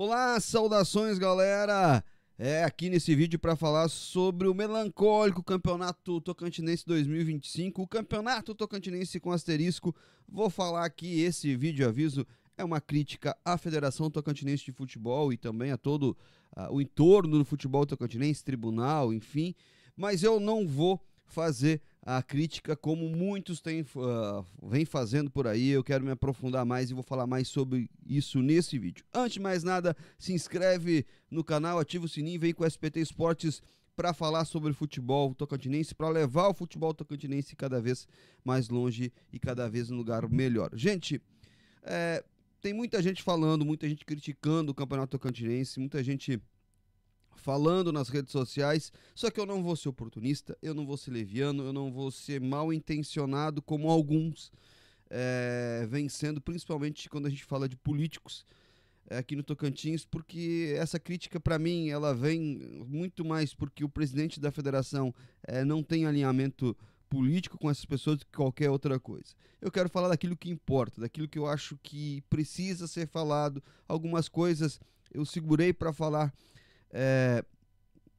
Olá, saudações, galera! Aqui nesse vídeo para falar sobre o melancólico Campeonato Tocantinense 2025, o Campeonato Tocantinense com asterisco. Vou falar aqui, esse vídeo aviso é uma crítica à Federação Tocantinense de Futebol e também a todo o entorno do futebol tocantinense, tribunal, enfim, mas eu não vou fazer a crítica como muitos vêm fazendo por aí. Eu quero me aprofundar mais e vou falar mais sobre isso nesse vídeo. Antes de mais nada, se inscreve no canal, ativa o sininho, vem com o SPT Esportes para falar sobre futebol tocantinense, para levar o futebol tocantinense cada vez mais longe e cada vez num lugar melhor. Gente, tem muita gente falando, muita gente criticando o Campeonato Tocantinense, muita gente falando nas redes sociais, só que eu não vou ser oportunista, eu não vou ser leviano, eu não vou ser mal intencionado como alguns vêm sendo, principalmente quando a gente fala de políticos aqui no Tocantins, porque essa crítica para mim ela vem muito mais porque o presidente da federação não tem alinhamento político com essas pessoas do que qualquer outra coisa. Eu quero falar daquilo que importa, daquilo que eu acho que precisa ser falado. Algumas coisas eu segurei para falar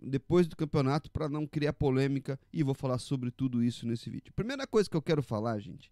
depois do campeonato para não criar polêmica, e vou falar sobre tudo isso nesse vídeo. Primeira coisa que eu quero falar, gente,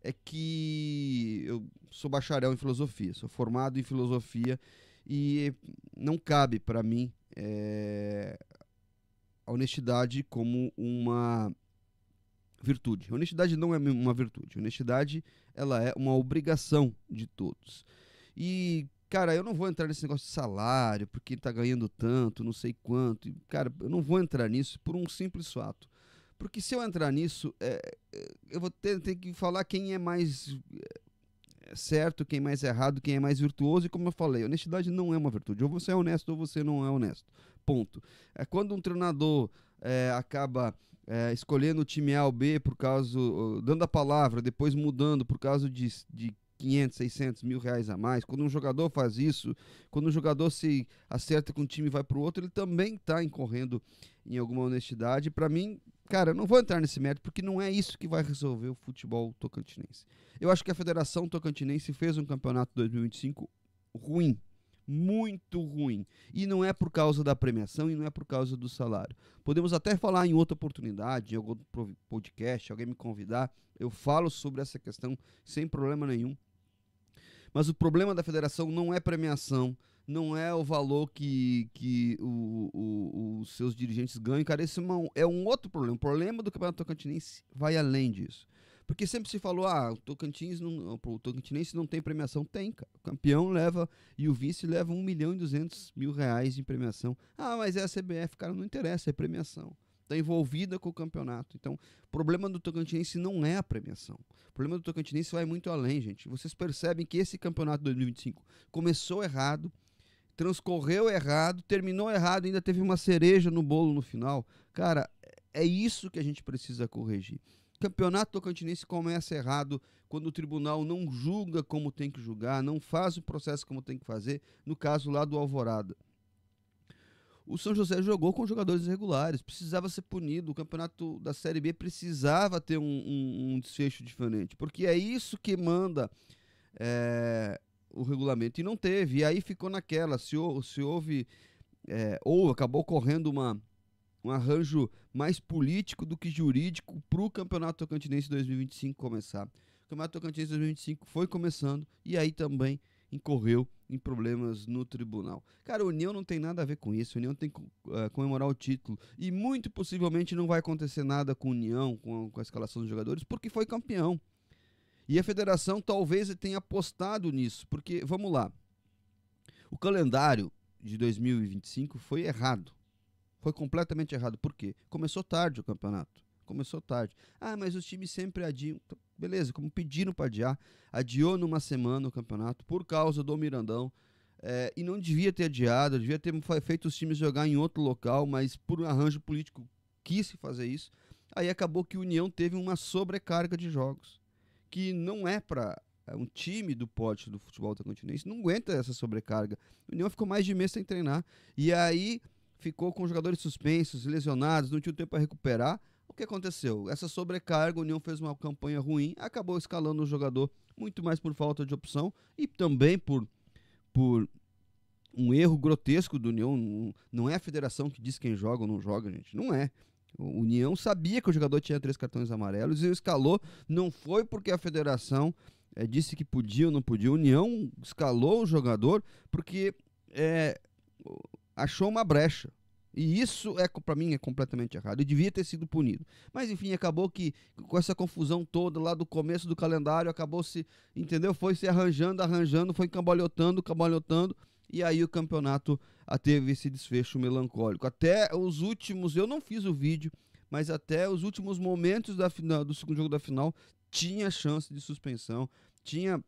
é que eu sou bacharel em filosofia, sou formado em filosofia e não cabe para mim a honestidade como uma virtude. Honestidade não é uma virtude, honestidade ela é uma obrigação de todos. E cara, eu não vou entrar nesse negócio de salário, porque ele tá ganhando tanto, não sei quanto. Cara, eu não vou entrar nisso por um simples fato. Porque se eu entrar nisso, eu vou ter que falar quem é mais certo, quem é mais errado, quem é mais virtuoso. E como eu falei, honestidade não é uma virtude. Ou você é honesto ou você não é honesto. Ponto. Quando um treinador acaba escolhendo o time A ou B por causa, dando a palavra, depois mudando por causa de 500, 600 mil reais a mais, quando um jogador faz isso, quando um jogador se acerta com um time e vai para o outro, ele também está incorrendo em alguma honestidade. Para mim, cara, eu não vou entrar nesse mérito, porque não é isso que vai resolver o futebol tocantinense. Eu acho que a Federação Tocantinense fez um campeonato 2025 ruim, muito ruim, e não é por causa da premiação e não é por causa do salário. Podemos até falar em outra oportunidade, em algum podcast, alguém me convidar, eu falo sobre essa questão sem problema nenhum. Mas o problema da federação não é premiação, não é o valor que os seus dirigentes ganham. Cara, esse é um outro problema. O problema do Campeonato Tocantinense vai além disso. Porque sempre se falou, o Tocantinense não tem premiação. Tem, cara. O campeão leva e o vice leva 1.200.000 reais em premiação. Mas é a CBF, cara, não interessa, é premiação. Está envolvida com o campeonato. Então, o problema do Tocantinense não é a premiação. O problema do Tocantinense vai muito além, gente. Vocês percebem que esse campeonato 2025 começou errado, transcorreu errado, terminou errado, ainda teve uma cereja no bolo no final. Cara, é isso que a gente precisa corrigir. O campeonato tocantinense começa errado quando o tribunal não julga como tem que julgar, não faz o processo como tem que fazer, no caso lá do Alvorada. O São José jogou com jogadores irregulares, precisava ser punido, o campeonato da Série B precisava ter um desfecho diferente, porque é isso que manda o regulamento, e não teve, e aí ficou naquela, se houve, ou acabou correndo um arranjo mais político do que jurídico para o Campeonato Tocantinense 2025 começar. O Campeonato Tocantinense 2025 foi começando, e aí também incorreu em problemas no tribunal. Cara, a União não tem nada a ver com isso. A União tem que comemorar o título. E muito possivelmente não vai acontecer nada com a União, com a escalação dos jogadores, porque foi campeão. E a federação talvez tenha apostado nisso. Porque, vamos lá, o calendário de 2025 foi errado. Foi completamente errado. Por quê? Começou tarde o campeonato. Começou tarde. Mas os times sempre adiam. Beleza, como pediram para adiar, adiou numa semana o campeonato por causa do Mirandão, e não devia ter adiado, devia ter feito os times jogar em outro local, mas por um arranjo político quis fazer isso. Aí acabou que a União teve uma sobrecarga de jogos, que não é para um time do porte do futebol tocantinense, não aguenta essa sobrecarga. A União ficou mais de mês sem treinar, e aí ficou com jogadores suspensos, lesionados, não tinha tempo para recuperar. O que aconteceu? Essa sobrecarga, a União fez uma campanha ruim, acabou escalando o jogador muito mais por falta de opção e também por um erro grotesco do União. Não é a federação que diz quem joga ou não joga, gente. Não é. O União sabia que o jogador tinha 3 cartões amarelos e escalou. Não foi porque a federação disse que podia ou não podia. O União escalou o jogador porque achou uma brecha. E isso, para mim, é completamente errado. E devia ter sido punido. Mas, enfim, acabou que, com essa confusão toda lá do começo do calendário, acabou se, entendeu? Foi se arranjando, foi cambalhotando. E aí o campeonato teve esse desfecho melancólico. Até os últimos, eu não fiz o vídeo, mas até os últimos momentos do segundo jogo da final, tinha chance de suspensão, tinha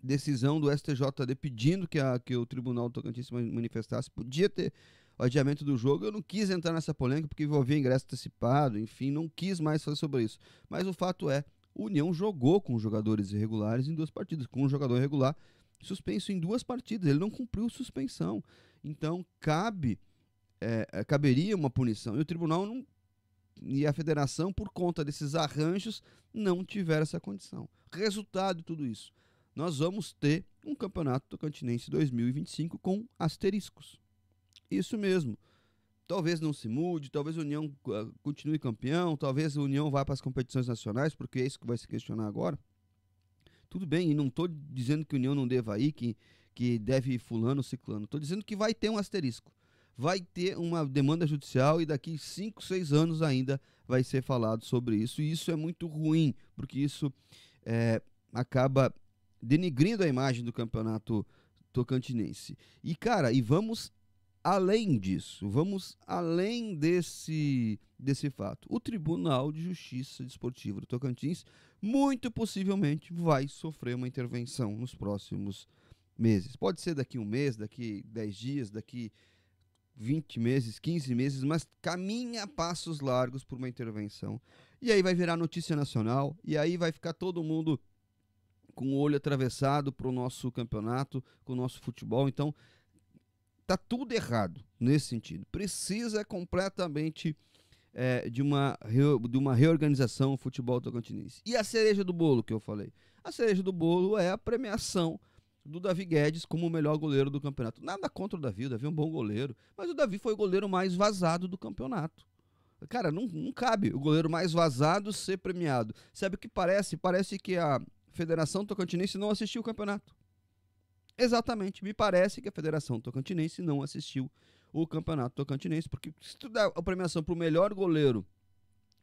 decisão do STJD pedindo que o Tribunal do Tocantins se manifestasse, podia ter o adiamento do jogo. Eu não quis entrar nessa polêmica porque envolvia ingresso antecipado, enfim, não quis mais falar sobre isso. Mas o fato é, o União jogou com jogadores irregulares em 2 partidas, com um jogador irregular suspenso em 2 partidas, ele não cumpriu suspensão. Então caberia uma punição, e o tribunal e a federação, por conta desses arranjos, não tiveram essa condição. Resultado de tudo isso, nós vamos ter um campeonato tocantinense 2025 com asteriscos. Isso mesmo. Talvez não se mude, talvez a União continue campeão, talvez a União vá para as competições nacionais, porque é isso que vai se questionar agora. Tudo bem, e não estou dizendo que a União não deva ir, que deve ir fulano, ciclano. Estou dizendo que vai ter um asterisco. Vai ter uma demanda judicial e daqui 5, 6 anos ainda vai ser falado sobre isso. E isso é muito ruim, porque isso acaba denigrindo a imagem do campeonato tocantinense. E, cara, vamos além disso, vamos além desse fato. O Tribunal de Justiça Desportiva do Tocantins muito possivelmente vai sofrer uma intervenção nos próximos meses. Pode ser daqui 1 mês, daqui 10 dias, daqui 20 meses, 15 meses, mas caminha a passos largos por uma intervenção. E aí vai virar notícia nacional, e aí vai ficar todo mundo com o olho atravessado para o nosso campeonato, com o nosso futebol. Então, tá tudo errado nesse sentido. Precisa completamente de uma reorganização do futebol tocantinense. E a cereja do bolo que eu falei? A cereja do bolo é a premiação do Davi Guedes como o melhor goleiro do campeonato. Nada contra o Davi é um bom goleiro, mas o Davi foi o goleiro mais vazado do campeonato. Cara, não cabe o goleiro mais vazado ser premiado. Sabe o que parece? Parece que a Federação Tocantinense não assistiu o campeonato. Exatamente, me parece que a Federação Tocantinense não assistiu o Campeonato Tocantinense, porque se tu dá a premiação pro melhor goleiro,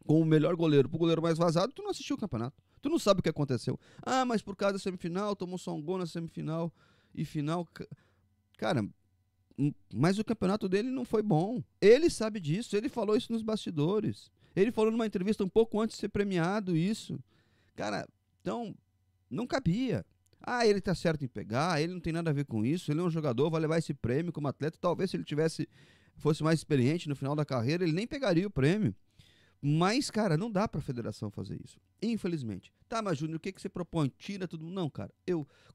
com o melhor goleiro, pro goleiro mais vazado, tu não assistiu o campeonato. Tu não sabe o que aconteceu. Ah, mas por causa da semifinal, tomou só um gol na semifinal e final. Cara, mas o campeonato dele não foi bom. Ele sabe disso, ele falou isso nos bastidores. Ele falou numa entrevista um pouco antes de ser premiado isso. Cara, então, não cabia. Ah, ele tá certo em pegar, ele não tem nada a ver com isso, ele é um jogador, vai levar esse prêmio como atleta. Talvez se ele fosse mais experiente no final da carreira, ele nem pegaria o prêmio. Mas, cara, não dá pra federação fazer isso, infelizmente. Tá, mas Júnior, o que você propõe? Tira tudo? Não, cara,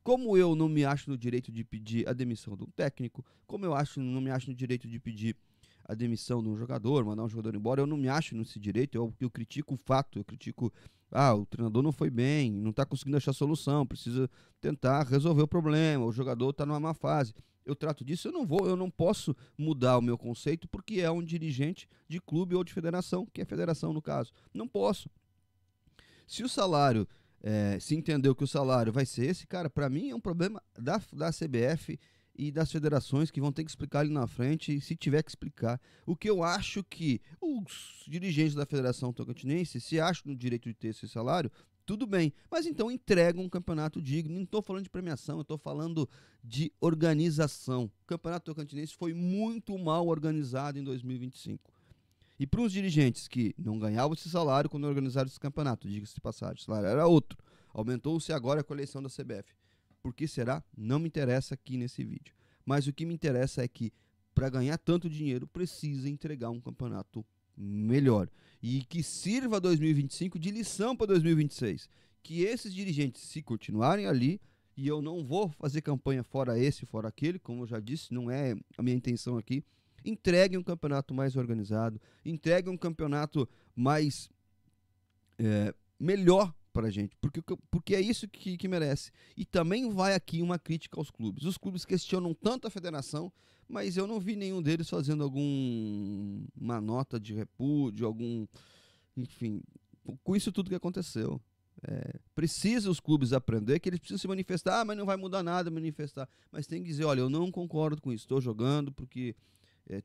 como eu não me acho no direito de pedir a demissão de um técnico, como não me acho no direito de pedir a demissão de um jogador, mandar um jogador embora, eu não me acho nesse direito, eu critico o fato, eu critico, o treinador não foi bem, não está conseguindo achar solução, precisa tentar resolver o problema, o jogador está numa má fase. Eu trato disso, eu não posso mudar o meu conceito porque é um dirigente de clube ou de federação, que é federação no caso. Não posso. Se o salário, se entendeu que o salário vai ser esse, cara, para mim é um problema da CBF e das federações que vão ter que explicar ali na frente, se tiver que explicar. O que eu acho que os dirigentes da Federação Tocantinense se acham no direito de ter esse salário, tudo bem, mas então entregam um campeonato digno. Não estou falando de premiação, eu estou falando de organização. O campeonato tocantinense foi muito mal organizado em 2025. E para os dirigentes que não ganhavam esse salário quando organizaram esse campeonato, diga-se de passagem, o salário era outro. Aumentou-se agora com a eleição da CBF. Por que será? Não me interessa aqui nesse vídeo. Mas o que me interessa é que, para ganhar tanto dinheiro, precisa entregar um campeonato melhor. E que sirva 2025 de lição para 2026. Que esses dirigentes, se continuarem ali, e eu não vou fazer campanha fora esse, fora aquele, como eu já disse, não é a minha intenção aqui, entreguem um campeonato mais organizado, entreguem um campeonato mais melhor pra gente, porque é isso que merece. E também vai aqui uma crítica aos clubes. Os clubes questionam tanto a federação, mas eu não vi nenhum deles fazendo uma nota de repúdio, enfim, com isso tudo que aconteceu. Precisa os clubes aprender que eles precisam se manifestar, mas não vai mudar nada manifestar. Mas tem que dizer, olha, eu não concordo com isso, estou jogando porque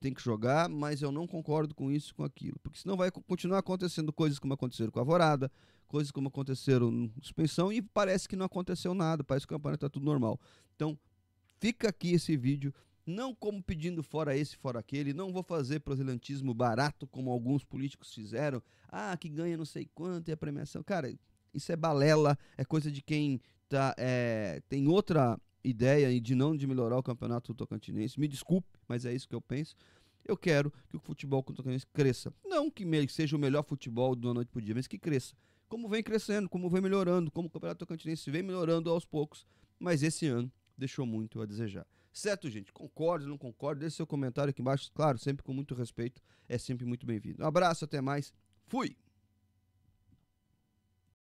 tem que jogar, mas eu não concordo com isso, com aquilo. Porque senão vai continuar acontecendo coisas como aconteceram com a Alvorada, coisas como aconteceram no Suspensão, e parece que não aconteceu nada, parece que o campeonato está tudo normal. Então, fica aqui esse vídeo, não como pedindo fora esse, fora aquele, não vou fazer proselitismo barato como alguns políticos fizeram, que ganha não sei quanto e a premiação. Cara, isso é balela, é coisa de quem tem outra ideia de melhorar o campeonato tocantinense. Me desculpe, mas é isso que eu penso. Eu quero que o futebol tocantinense cresça. Não que seja o melhor futebol de uma noite pro dia, mas que cresça. Como vem crescendo, como vem melhorando, como o campeonato tocantinense vem melhorando aos poucos. Mas esse ano deixou muito a desejar. Certo, gente? Concorde, não concorde? Deixe seu comentário aqui embaixo. Claro, sempre com muito respeito. É sempre muito bem-vindo. Um abraço, até mais. Fui!